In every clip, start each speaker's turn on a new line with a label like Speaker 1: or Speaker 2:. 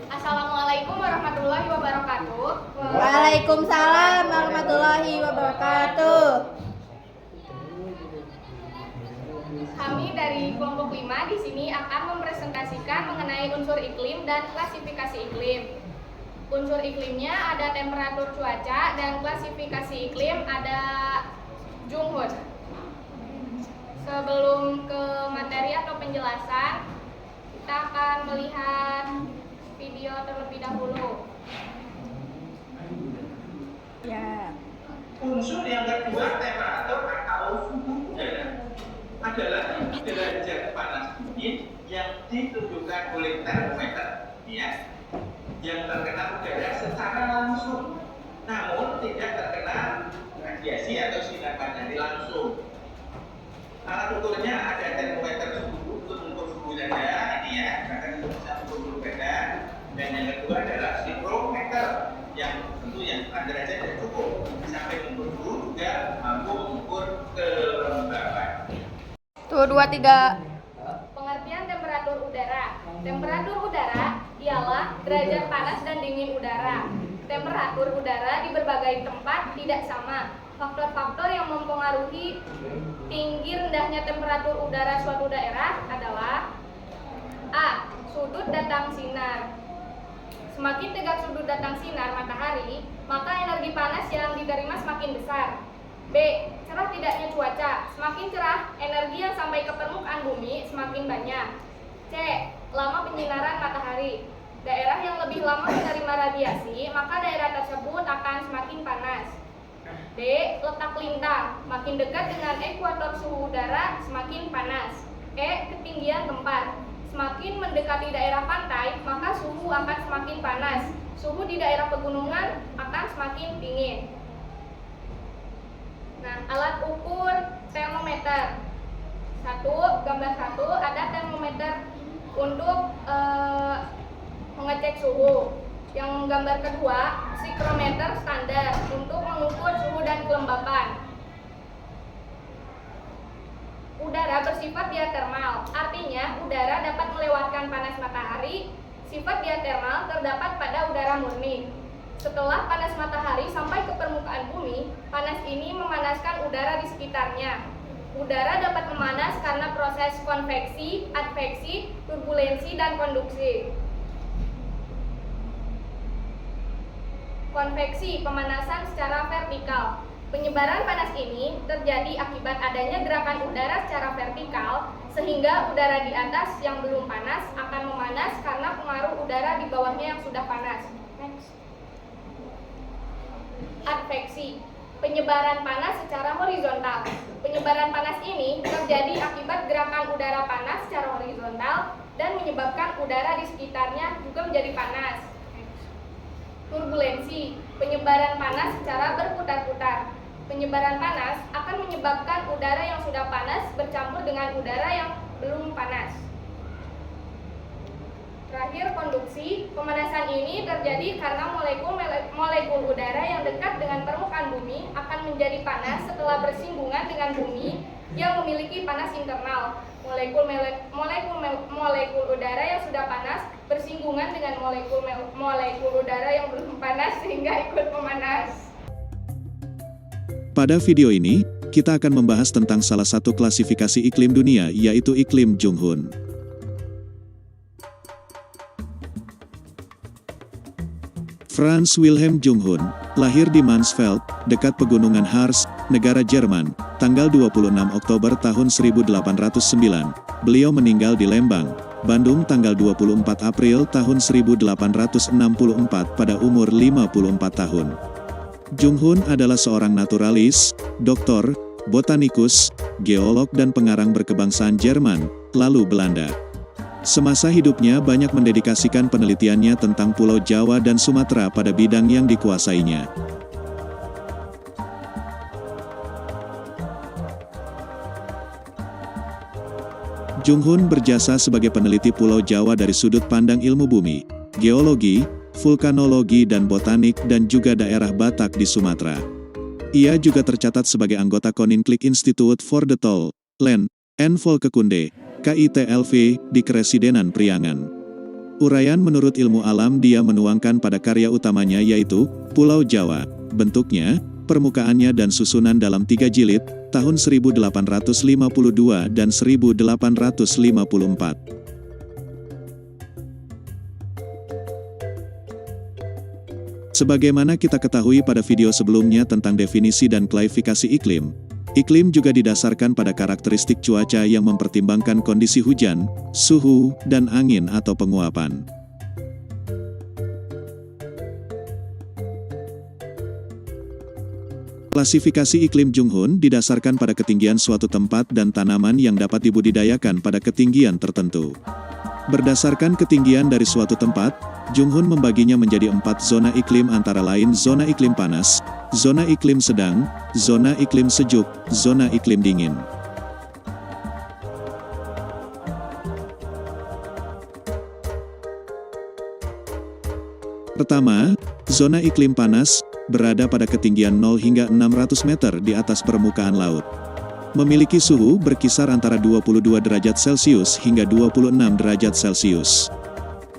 Speaker 1: Assalamualaikum warahmatullahi wabarakatuh.
Speaker 2: Waalaikumsalam warahmatullahi wabarakatuh.
Speaker 1: Kami dari kelompok 5 di sini akan mempresentasikan mengenai unsur iklim dan klasifikasi iklim. Unsur iklimnya ada temperatur cuaca dan klasifikasi iklim ada Junghun. Sebelum ke materi atau penjelasan, kita akan melihat video terlebih dahulu.
Speaker 2: Ya.
Speaker 3: Unsur yang kedua temperatur atau suhu udara adalah derajat panas dingin yang ditunjukkan oleh termometer, ya, yang terkena udara secara langsung, namun tidak terkena radiasi atau sinar matahari langsung. Alat ukurnya ada termometer suhu untuk mengukur suhu udara, ini ya, karena itu bisa mengukur suhu udara. Dan yang kedua adalah sikrometer yang tentu yang derajat yang cukup sampai mengukur suhu juga mampu mengukur kelembaban.
Speaker 2: Tuh 2, 3.
Speaker 1: Pengertian temperatur udara. Temperatur udara ialah derajat panas dan dingin udara. Temperatur udara di berbagai tempat tidak sama. Faktor-faktor yang mempengaruhi tinggi rendahnya temperatur udara suatu daerah adalah A. Sudut datang sinar. Semakin tegak sudut datang sinar matahari, maka energi panas yang diterima semakin besar. B. Cerah tidaknya cuaca. Semakin cerah, energi yang sampai ke permukaan bumi semakin banyak. C. Lama penyinaran matahari. Daerah yang lebih lama menerima radiasi, maka daerah tersebut akan semakin panas. D. Letak lintang. Makin dekat dengan ekuator suhu udara, semakin panas. E. Ketinggian tempat. Semakin mendekati daerah pantai, maka suhu akan semakin panas. Suhu di daerah pegunungan akan semakin dingin. Nah, alat ukur termometer. Gambar 1 ada termometer untuk mengecek suhu. Yang gambar kedua, sikrometer standar untuk mengukur suhu dan kelembapan. Udara bersifat diatermal, artinya udara dapat melewatkan panas matahari. Sifat diatermal terdapat pada udara murni. Setelah panas matahari sampai ke permukaan bumi, panas ini memanaskan udara di sekitarnya. Udara dapat memanas karena proses konveksi, adveksi, turbulensi, dan konduksi. Konveksi, pemanasan secara vertikal. Penyebaran panas ini terjadi akibat adanya gerakan udara secara vertikal, sehingga udara di atas yang belum panas akan memanas karena pengaruh udara di bawahnya yang sudah panas. Next. Adveksi, penyebaran panas secara horizontal. Penyebaran panas ini terjadi akibat gerakan udara panas secara horizontal dan menyebabkan udara di sekitarnya juga menjadi panas. Turbulensi, penyebaran panas secara berputar-putar. Penyebaran panas akan menyebabkan udara yang sudah panas bercampur dengan udara yang belum panas. Terakhir, konduksi. Pemanasan ini terjadi karena molekul udara yang dekat dengan permukaan bumi akan menjadi panas setelah bersinggungan dengan bumi yang memiliki panas internal. Molekul udara yang sudah panas bersinggungan dengan molekul udara yang belum panas sehingga ikut memanas.
Speaker 4: Pada video ini, kita akan membahas tentang salah satu klasifikasi iklim dunia, yaitu iklim Junghun. Franz Wilhelm Junghun, lahir di Mansfeld, dekat pegunungan Harz, negara Jerman, tanggal 26 Oktober tahun 1809. Beliau meninggal di Lembang, Bandung tanggal 24 April tahun 1864 pada umur 54 tahun. Junghun adalah seorang naturalis, doktor, botanikus, geolog dan pengarang berkebangsaan Jerman, lalu Belanda. Semasa hidupnya banyak mendedikasikan penelitiannya tentang Pulau Jawa dan Sumatera pada bidang yang dikuasainya. Junghun berjasa sebagai peneliti Pulau Jawa dari sudut pandang ilmu bumi, geologi, vulkanologi dan botanik dan juga daerah Batak di Sumatera. Ia juga tercatat sebagai anggota Koninklijk Institute for the Tol, Land, and Volkekunde, KITLV, di Keresidenan Priangan. Uraian menurut ilmu alam dia menuangkan pada karya utamanya yaitu Pulau Jawa, bentuknya, permukaannya dan susunan dalam 3 jilid, tahun 1852 dan 1854. Sebagaimana kita ketahui pada video sebelumnya tentang definisi dan klasifikasi iklim, iklim juga didasarkan pada karakteristik cuaca yang mempertimbangkan kondisi hujan, suhu, dan angin atau penguapan. Klasifikasi iklim Junghun didasarkan pada ketinggian suatu tempat dan tanaman yang dapat dibudidayakan pada ketinggian tertentu. Berdasarkan ketinggian dari suatu tempat, Junghun membaginya menjadi 4 zona iklim antara lain zona iklim panas, zona iklim sedang, zona iklim sejuk, zona iklim dingin. Pertama, zona iklim panas, berada pada ketinggian 0 hingga 600 meter di atas permukaan laut. Memiliki suhu berkisar antara 22 derajat Celcius hingga 26 derajat Celcius.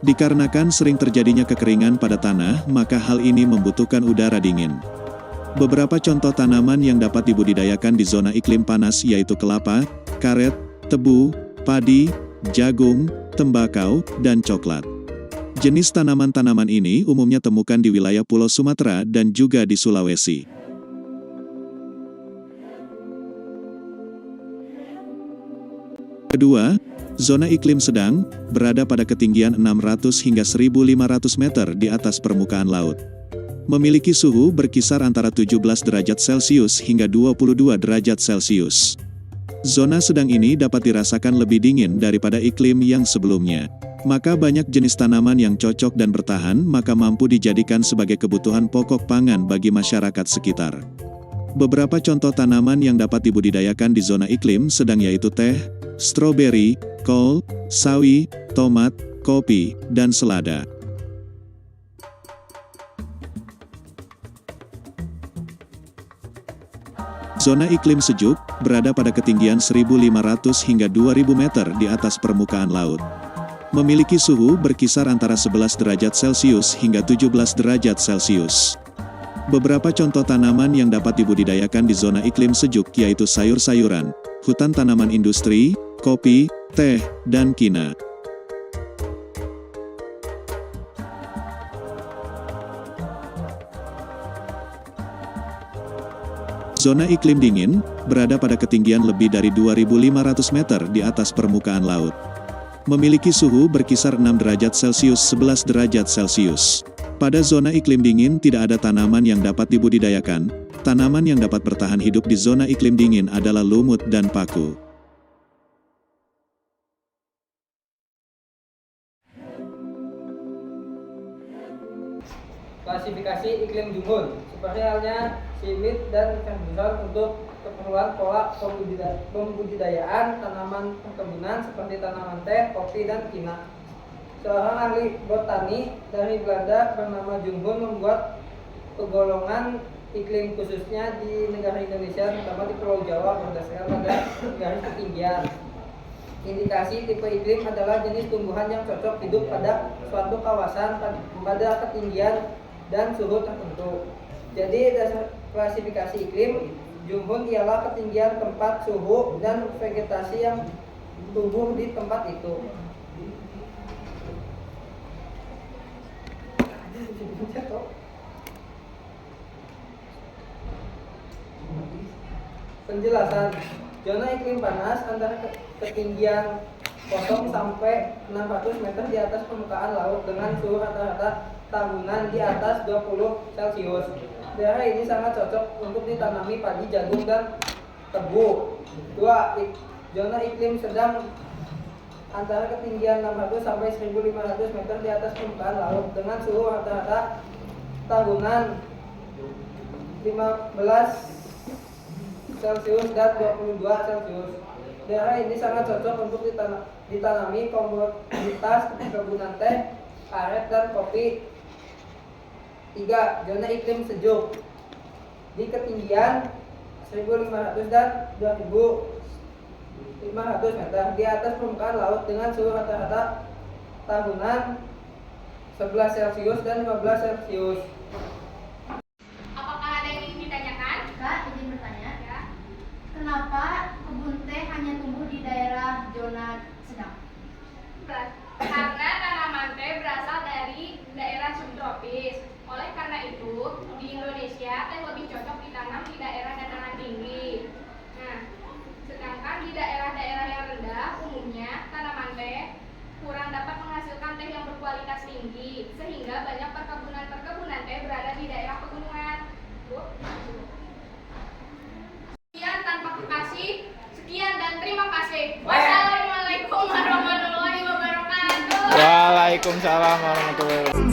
Speaker 4: Dikarenakan sering terjadinya kekeringan pada tanah, maka hal ini membutuhkan udara dingin. Beberapa contoh tanaman yang dapat dibudidayakan di zona iklim panas yaitu kelapa, karet, tebu, padi, jagung, tembakau, dan coklat. Jenis tanaman-tanaman ini umumnya temukan di wilayah Pulau Sumatera dan juga di Sulawesi. Kedua, zona iklim sedang, berada pada ketinggian 600 hingga 1500 meter di atas permukaan laut. Memiliki suhu berkisar antara 17 derajat Celcius hingga 22 derajat Celcius. Zona sedang ini dapat dirasakan lebih dingin daripada iklim yang sebelumnya. Maka banyak jenis tanaman yang cocok dan bertahan maka mampu dijadikan sebagai kebutuhan pokok pangan bagi masyarakat sekitar. Beberapa contoh tanaman yang dapat dibudidayakan di zona iklim sedang yaitu teh, stroberi, kol, sawi, tomat, kopi, dan selada. Zona iklim sejuk, berada pada ketinggian 1.500 hingga 2.000 meter di atas permukaan laut. Memiliki suhu berkisar antara 11 derajat Celcius hingga 17 derajat Celcius. Beberapa contoh tanaman yang dapat dibudidayakan di zona iklim sejuk yaitu sayur-sayuran, hutan tanaman industri, kopi, teh, dan kina. Zona iklim dingin, berada pada ketinggian lebih dari 2.500 meter di atas permukaan laut. Memiliki suhu berkisar 6 derajat Celcius 11 derajat Celcius. Pada zona iklim dingin tidak ada tanaman yang dapat dibudidayakan. Tanaman yang dapat bertahan hidup di zona iklim dingin adalah lumut dan paku.
Speaker 5: Klasifikasi iklim Junghun, seperti halnya Simit dan ikan besar untuk keperluan pola pembudidayaan tanaman perkebunan seperti tanaman teh, kopi, dan kina. Seorang ahli botani dari Belanda bernama Junghun membuat pegolongan iklim khususnya di negara Indonesia, terutama di Pulau Jawa berdasarkan pada garis ketinggian. Indikasi tipe iklim adalah jenis tumbuhan yang cocok hidup pada suatu kawasan pada ketinggian dan suhu tertentu. Jadi dasar klasifikasi iklim Junghun ialah ketinggian tempat, suhu, dan vegetasi yang tumbuh di tempat itu. Penjelasan. Zona iklim panas antara ketinggian 0 sampai 600 meter di atas permukaan laut dengan suhu rata-rata tahunan di atas 20 Celcius. Daerah ini sangat cocok untuk ditanami padi, jagung, dan tebu. 2. Zona iklim sedang antara ketinggian 600 sampai 1500 meter di atas permukaan laut dengan suhu rata-rata tahunan 15 Celcius dan 22 Celcius. Daerah ini sangat cocok untuk ditanami komoditas perkebunan teh, karet, dan kopi. 3. Zona iklim sejuk di ketinggian 1.500 dan 2.500 meter di atas permukaan laut dengan suhu rata-rata tahunan 11 Celcius dan 15 Celcius.
Speaker 1: Apakah ada yang ingin ditanyakan?
Speaker 2: Kak, izin bertanya.
Speaker 1: Ya.
Speaker 2: Kenapa kebun teh hanya tumbuh di daerah zona sedang?
Speaker 1: Karena tanaman teh berasal dari daerah subtropis. Oleh karena itu, di Indonesia teh lebih cocok ditanam di daerah dataran tinggi. Nah, sedangkan di daerah-daerah yang rendah, umumnya tanaman teh kurang dapat menghasilkan teh yang berkualitas tinggi, sehingga banyak perkebunan teh berada di daerah pegunungan. Sekian tanpa kekasih, sekian dan terima kasih. Wassalamualaikum warahmatullahi wabarakatuh.
Speaker 6: Waalaikumsalam warahmatullahi wabarakatuh.